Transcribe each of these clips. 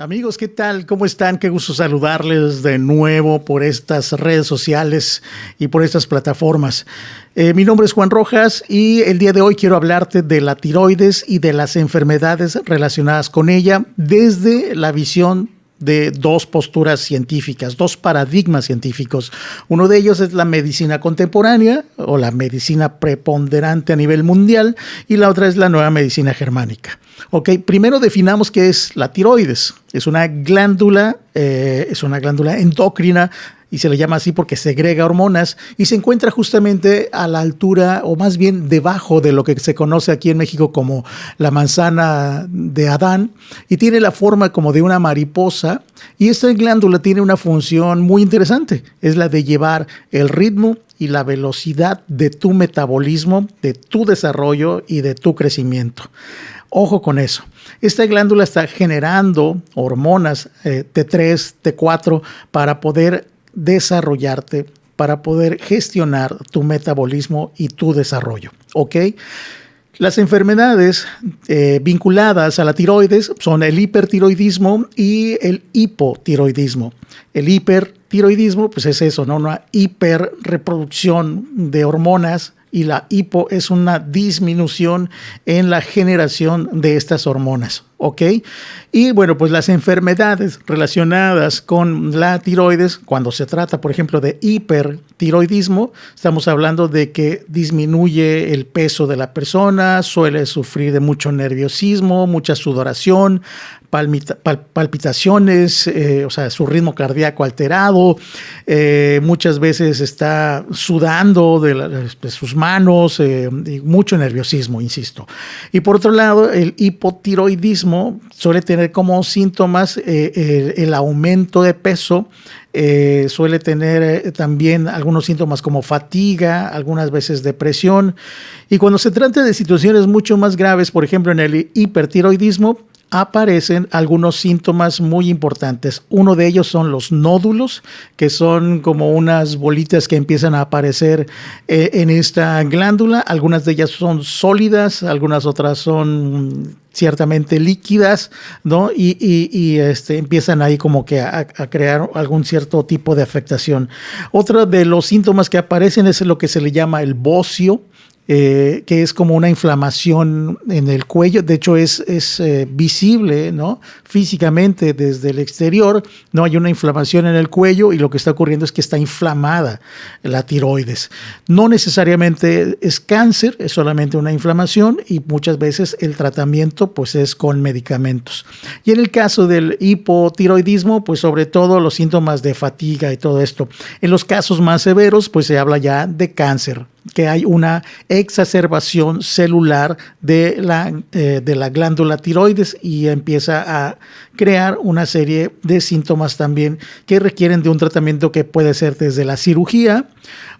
Amigos, ¿qué tal? ¿Cómo están? Qué gusto saludarles de nuevo por estas redes sociales y por estas plataformas. Mi nombre es Juan Rojas y el día de hoy quiero hablarte de la tiroides y de las enfermedades relacionadas con ella desde la visión de dos posturas científicas, dos paradigmas científicos. Uno de ellos es la medicina contemporánea o la medicina preponderante a nivel mundial y la otra es la nueva medicina germánica. Ok, primero definamos qué es la tiroides. Es una glándula endocrina y se le llama así porque segrega hormonas y se encuentra justamente a la altura o más bien debajo de lo que se conoce aquí en México como la manzana de Adán y tiene la forma como de una mariposa y esta glándula tiene una función muy interesante, es la de llevar el ritmo y la velocidad de tu metabolismo, de tu desarrollo y de tu crecimiento. Ojo con eso. Esta glándula está generando hormonas T3, T4 para poder desarrollarte, para poder gestionar tu metabolismo y tu desarrollo. ¿Ok? Las enfermedades vinculadas a la tiroides son el hipertiroidismo y el hipotiroidismo. El hipertiroidismo, pues es eso, ¿no? Una hiperreproducción de hormonas. Y la hipo es una disminución en la generación de estas hormonas, ¿ok? Y bueno, pues las enfermedades relacionadas con la tiroides, cuando se trata, por ejemplo, de hipertiroidismo, estamos hablando de que disminuye el peso de la persona, suele sufrir de mucho nerviosismo, mucha sudoración, palpitaciones, o sea, su ritmo cardíaco alterado, muchas veces está sudando de sus manos, y mucho nerviosismo, insisto. Y por otro lado, el hipotiroidismo suele tener como síntomas el aumento de peso, suele tener también algunos síntomas como fatiga, algunas veces depresión. Y cuando se trata de situaciones mucho más graves, por ejemplo, en el hipertiroidismo, aparecen algunos síntomas muy importantes. Uno de ellos son los nódulos, que son como unas bolitas que empiezan a aparecer en esta glándula. Algunas de ellas son sólidas, algunas otras son ciertamente líquidas, ¿no? Y empiezan ahí como que a crear algún cierto tipo de afectación. Otro de los síntomas que aparecen es lo que se le llama el bocio, que es como una inflamación en el cuello. De hecho es visible, ¿no? Físicamente desde el exterior, no hay una inflamación en el cuello y lo que está ocurriendo es que está inflamada la tiroides. No necesariamente es cáncer, es solamente una inflamación y muchas veces el tratamiento pues es con medicamentos. Y en el caso del hipotiroidismo, pues sobre todo los síntomas de fatiga y todo esto. En los casos más severos pues se habla ya de cáncer, que hay una exacerbación celular de la glándula tiroides y empieza a crear una serie de síntomas también que requieren de un tratamiento que puede ser desde la cirugía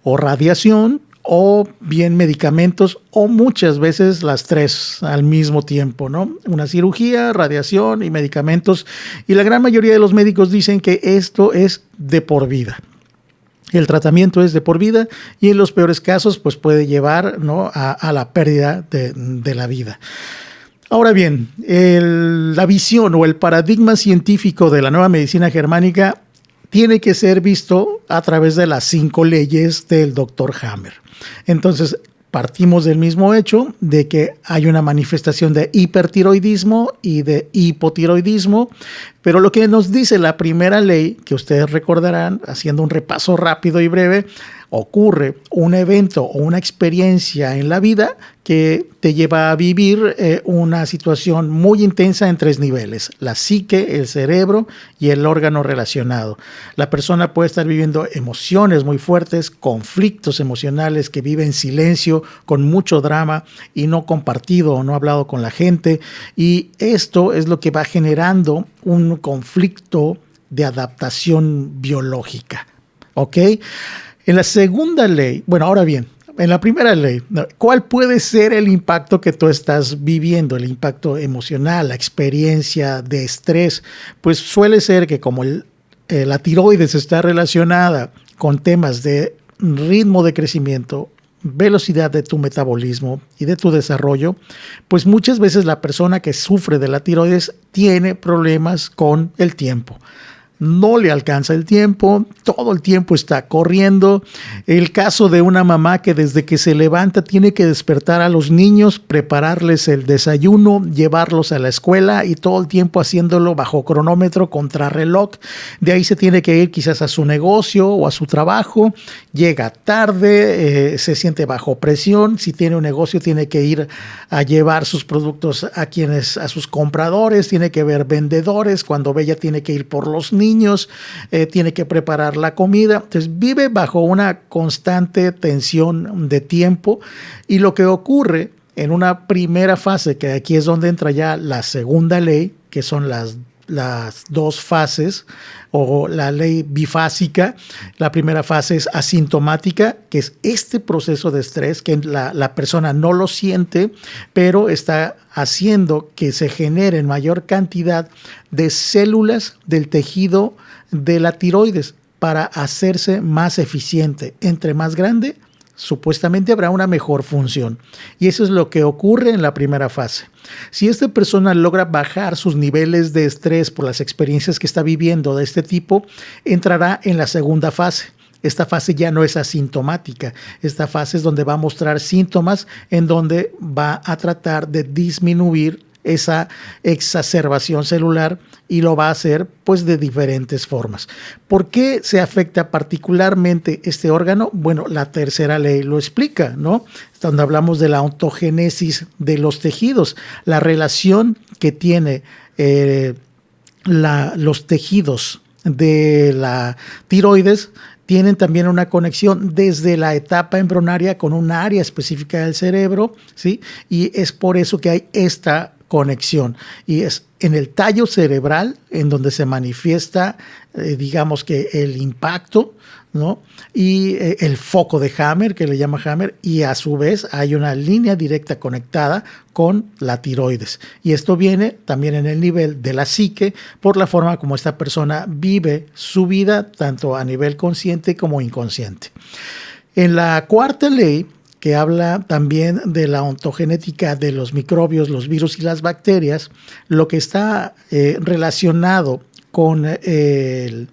o radiación o bien medicamentos o muchas veces las tres al mismo tiempo, ¿no? Una cirugía, radiación y medicamentos. Y la gran mayoría de los médicos dicen que esto es de por vida. El tratamiento es de por vida y en los peores casos pues puede llevar, ¿no? a la pérdida de la vida. Ahora bien, la visión o el paradigma científico de la nueva medicina germánica tiene que ser visto a través de las 5 leyes del Dr. Hammer. Entonces, partimos del mismo hecho de que hay una manifestación de hipertiroidismo y de hipotiroidismo, pero lo que nos dice la primera ley, que ustedes recordarán, haciendo un repaso rápido y breve, ocurre un evento o una experiencia en la vida que te lleva a vivir una situación muy intensa en 3 niveles: la psique, el cerebro y el órgano relacionado. La persona puede estar viviendo emociones muy fuertes, conflictos emocionales que vive en silencio, con mucho drama y no compartido o no hablado con la gente, y esto es lo que va generando un conflicto de adaptación biológica, ¿ok? En la segunda ley, bueno, ahora bien, en la primera ley, ¿cuál puede ser el impacto que tú estás viviendo? El impacto emocional, la experiencia de estrés. Pues suele ser que como la tiroides está relacionada con temas de ritmo de crecimiento, velocidad de tu metabolismo y de tu desarrollo, pues muchas veces la persona que sufre de la tiroides tiene problemas con el tiempo. No le alcanza el tiempo, todo el tiempo está corriendo. El caso de una mamá que desde que se levanta tiene que despertar a los niños, prepararles el desayuno, llevarlos a la escuela y todo el tiempo haciéndolo bajo cronómetro, contrarreloj. De ahí se tiene que ir quizás a su negocio o a su trabajo, llega tarde, se siente bajo presión. Si tiene un negocio tiene que ir a llevar sus productos a sus compradores, tiene que ver vendedores, cuando ve ya tiene que ir por los niños, tiene que preparar la comida. Entonces vive bajo una constante tensión de tiempo, y lo que ocurre en una primera fase, que aquí es donde entra ya la segunda ley, que son las dos fases o la ley bifásica. La primera fase es asintomática, que es este proceso de estrés que la persona no lo siente, pero está haciendo que se generen mayor cantidad de células del tejido de la tiroides para hacerse más eficiente. Entre más grande, supuestamente habrá una mejor función. Y eso es lo que ocurre en la primera fase. Si esta persona logra bajar sus niveles de estrés por las experiencias que está viviendo de este tipo, entrará en la segunda fase. Esta fase ya no es asintomática. Esta fase es donde va a mostrar síntomas, en donde va a tratar de disminuir esa exacerbación celular, y lo va a hacer pues de diferentes formas. ¿Por qué se afecta particularmente este órgano? Bueno, la tercera ley lo explica, ¿no? Donde hablamos de la ontogénesis de los tejidos, la relación que tiene los tejidos de la tiroides tienen también una conexión desde la etapa embrionaria con un área específica del cerebro, ¿sí? Y es por eso que hay esta conexión, y es en el tallo cerebral en donde se manifiesta, digamos que el impacto, ¿no? Y el foco de Hammer, que le llama Hammer, y a su vez hay una línea directa conectada con la tiroides. Y esto viene también en el nivel de la psique, por la forma como esta persona vive su vida, tanto a nivel consciente como inconsciente. En la cuarta ley, que habla también de la ontogenética de los microbios, los virus y las bacterias, lo que está relacionado con el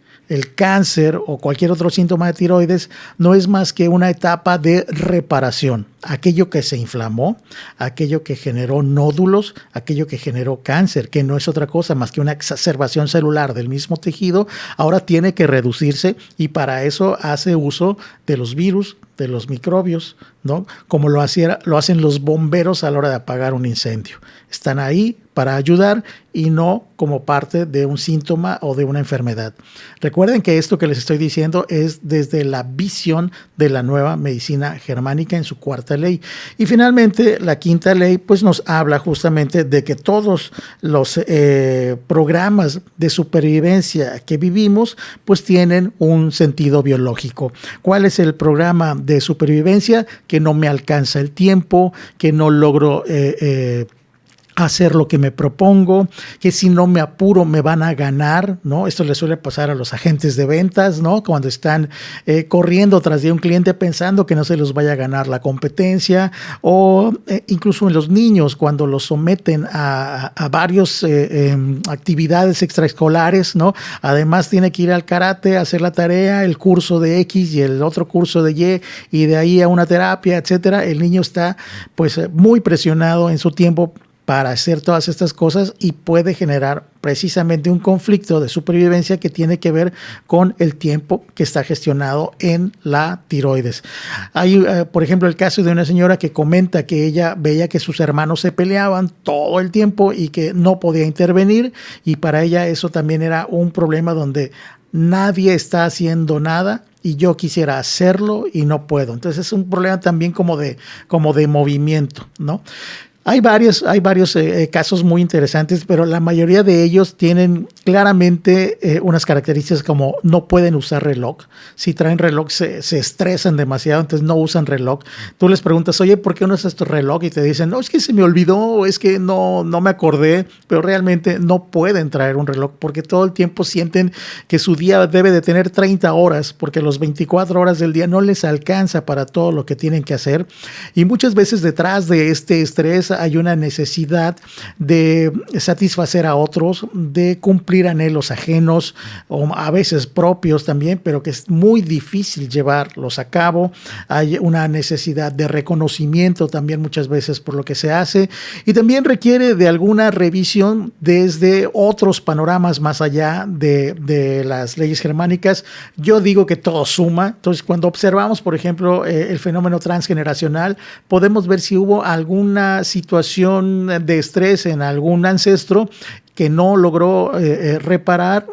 cáncer o cualquier otro síntoma de tiroides no es más que una etapa de reparación. Aquello que se inflamó, aquello que generó nódulos, aquello que generó cáncer, que no es otra cosa más que una exacerbación celular del mismo tejido, ahora tiene que reducirse, y para eso hace uso de los virus, de los microbios, ¿no? Como lo hacen los bomberos a la hora de apagar un incendio. Están ahí para ayudar y no como parte de un síntoma o de una enfermedad. Recuerden que esto que les estoy diciendo es desde la visión de la nueva medicina germánica en su cuarta ley. Y finalmente, la quinta ley pues nos habla justamente de que todos los programas de supervivencia que vivimos pues tienen un sentido biológico. ¿Cuál es el programa de supervivencia? Que no me alcanza el tiempo, que no logro hacer lo que me propongo, que si no me apuro me van a ganar, ¿no? Esto le suele pasar a los agentes de ventas, ¿no? Cuando están corriendo tras de un cliente pensando que no se los vaya a ganar la competencia, o incluso en los niños cuando los someten a varios actividades extraescolares, ¿no? Además tiene que ir al karate, hacer la tarea, el curso de X y el otro curso de Y de ahí a una terapia, etcétera. El niño está pues muy presionado en su tiempo para hacer todas estas cosas, y puede generar precisamente un conflicto de supervivencia que tiene que ver con el tiempo que está gestionado en la tiroides. Hay, por ejemplo, el caso de una señora que comenta que ella veía que sus hermanos se peleaban todo el tiempo y que no podía intervenir, y para ella eso también era un problema donde nadie está haciendo nada y yo quisiera hacerlo y no puedo. Entonces es un problema también como de movimiento, ¿no? Hay varios casos muy interesantes, pero la mayoría de ellos tienen claramente unas características como no pueden usar reloj. Si traen reloj se estresan demasiado, entonces no usan reloj. Tú les preguntas, oye, ¿por qué no usas tu reloj? Y te dicen, no, es que se me olvidó, o es que no me acordé, pero realmente no pueden traer un reloj porque todo el tiempo sienten que su día debe de tener 30 horas, porque los 24 horas del día no les alcanza para todo lo que tienen que hacer. Y muchas veces detrás de este estrés hay una necesidad de satisfacer a otros, de cumplir anhelos ajenos o a veces propios también, pero que es muy difícil llevarlos a cabo. Hay una necesidad de reconocimiento también muchas veces por lo que se hace y también requiere de alguna revisión desde otros panoramas más allá de las leyes germánicas. Yo digo que todo suma. Entonces, cuando observamos, por ejemplo, el fenómeno transgeneracional, podemos ver si hubo alguna situación de estrés en algún ancestro que no logró reparar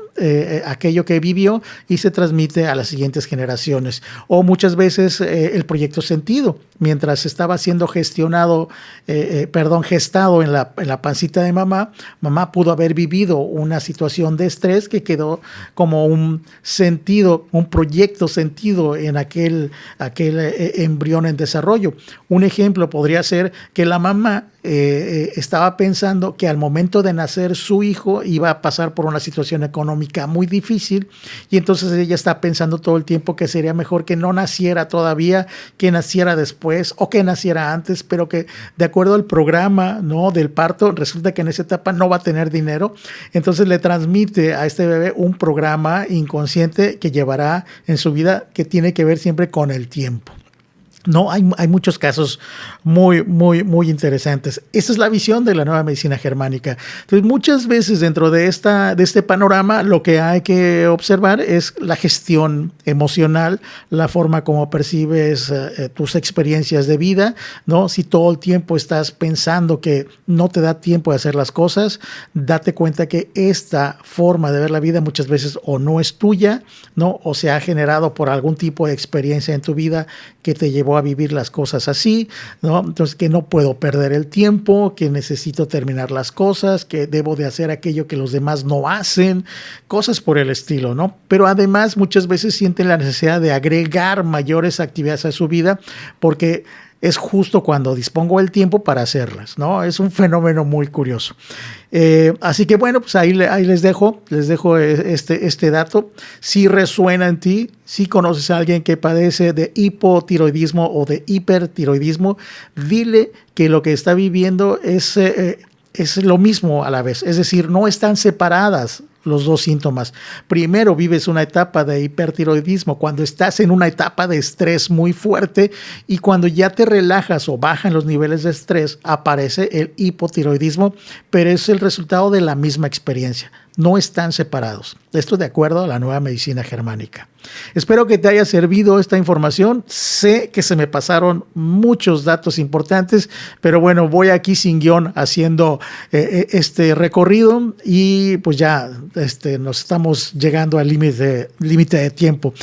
aquello que vivió y se transmite a las siguientes generaciones. O muchas veces el proyecto sentido, mientras estaba siendo gestado en la pancita de mamá pudo haber vivido una situación de estrés que quedó como un sentido, un proyecto sentido en aquel embrión en desarrollo. Un ejemplo podría ser que la mamá estaba pensando que al momento de nacer su hijo iba a pasar por una situación económica muy difícil y entonces ella está pensando todo el tiempo que sería mejor que no naciera todavía, que naciera después o que naciera antes, pero que de acuerdo al programa, ¿no?, del parto resulta que en esa etapa no va a tener dinero. Entonces le transmite a este bebé un programa inconsciente que llevará en su vida que tiene que ver siempre con el tiempo. No, hay muchos casos muy interesantes. Esa es la visión de la nueva medicina germánica. Entonces, muchas veces dentro de este panorama, lo que hay que observar es la gestión emocional, la forma como percibes tus experiencias de vida, ¿no? Si todo el tiempo estás pensando que no te da tiempo de hacer las cosas, date cuenta que esta forma de ver la vida muchas veces o no es tuya, ¿no? O se ha generado por algún tipo de experiencia en tu vida que te llevó a vivir las cosas así, ¿no? Entonces, que no puedo perder el tiempo, que necesito terminar las cosas, que debo de hacer aquello que los demás no hacen, cosas por el estilo, ¿no? Pero además muchas veces sienten la necesidad de agregar mayores actividades a su vida porque es justo cuando dispongo el tiempo para hacerlas, ¿no? Es un fenómeno muy curioso. Así que bueno, pues ahí les dejo este dato. Si resuena en ti, si conoces a alguien que padece de hipotiroidismo o de hipertiroidismo, dile que lo que está viviendo es lo mismo a la vez. Es decir, no están separadas los dos síntomas. Primero vives una etapa de hipertiroidismo cuando estás en una etapa de estrés muy fuerte y cuando ya te relajas o bajan los niveles de estrés aparece el hipotiroidismo, pero es el resultado de la misma experiencia. No están separados. Esto de acuerdo a la nueva medicina germánica. Espero que te haya servido esta información. Sé que se me pasaron muchos datos importantes, pero bueno, voy aquí sin guión haciendo este recorrido y pues ya nos estamos llegando al límite de tiempo.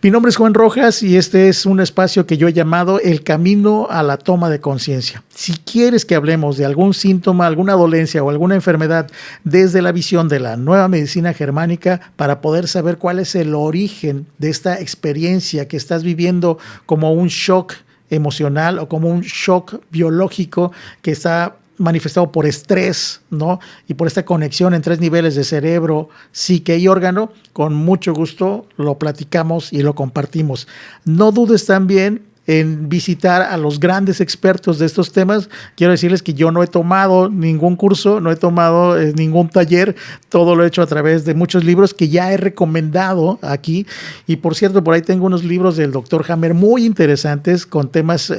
Mi nombre es Juan Rojas y este es un espacio que yo he llamado El Camino a la Toma de Conciencia. Si quieres que hablemos de algún síntoma, alguna dolencia o alguna enfermedad desde la visión de la nueva medicina germánica para poder saber cuál es el origen de esta experiencia que estás viviendo como un shock emocional o como un shock biológico que está manifestado por estrés, ¿no? Y por esta conexión en 3 niveles de cerebro, psique y órgano, con mucho gusto lo platicamos y lo compartimos. No dudes también en visitar a los grandes expertos de estos temas. Quiero decirles que yo no he tomado ningún curso, no he tomado ningún taller, todo lo he hecho a través de muchos libros que ya he recomendado aquí. Y por cierto, por ahí tengo unos libros del Dr. Hammer muy interesantes con temas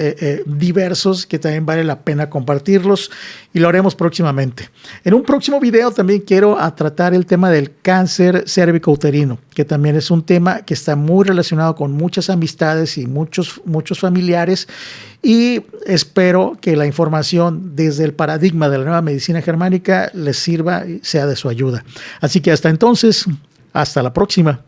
diversos que también vale la pena compartirlos y lo haremos próximamente. En un próximo video también quiero tratar el tema del cáncer cérvico-uterino, que también es un tema que está muy relacionado con muchas amistades y muchos familiares, y espero que la información desde el paradigma de la nueva medicina germánica les sirva y sea de su ayuda. Así que hasta entonces, hasta la próxima.